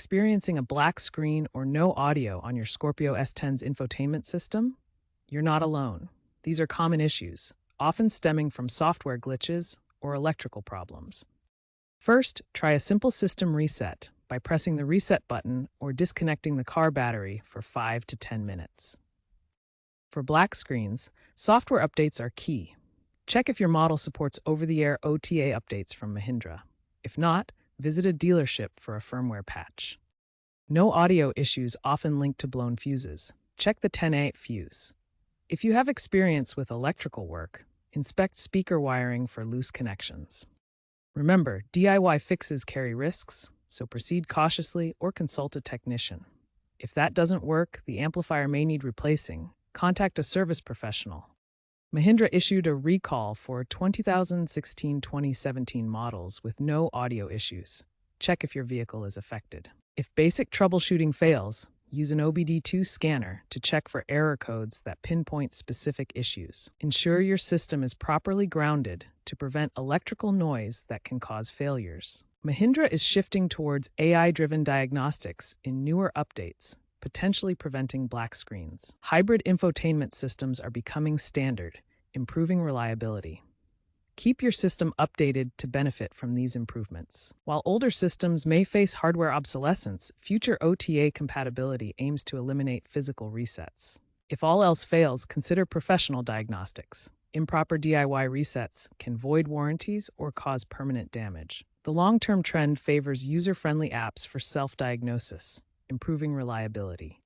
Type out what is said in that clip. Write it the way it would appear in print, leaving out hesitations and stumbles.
Experiencing a black screen or no audio on your Scorpio S10's infotainment system? You're not alone. These are common issues, often stemming from software glitches or electrical problems. First, try a simple system reset by pressing the reset button or disconnecting the car battery for 5 to 10 minutes. For black screens, software updates are key. Check if your model supports over-the-air OTA updates from Mahindra. If not, visit a dealership for a firmware patch. No audio issues often link to blown fuses. Check the 10A fuse. If you have experience with electrical work, inspect speaker wiring for loose connections. Remember, DIY fixes carry risks, so proceed cautiously or consult a technician. If that doesn't work, the amplifier may need replacing. Contact a service professional. Mahindra issued a recall for 2016-2017 models with no audio issues. Check if your vehicle is affected. If basic troubleshooting fails, use an OBD2 scanner to check for error codes that pinpoint specific issues. Ensure your system is properly grounded to prevent electrical noise that can cause failures. Mahindra is shifting towards AI-driven diagnostics in newer updates, potentially preventing black screens. Hybrid infotainment systems are becoming standard, improving reliability. Keep your system updated to benefit from these improvements. While older systems may face hardware obsolescence, future OTA compatibility aims to eliminate physical resets. If all else fails, consider professional diagnostics. Improper DIY resets can void warranties or cause permanent damage. The long-term trend favors user-friendly apps for self-diagnosis, improving reliability.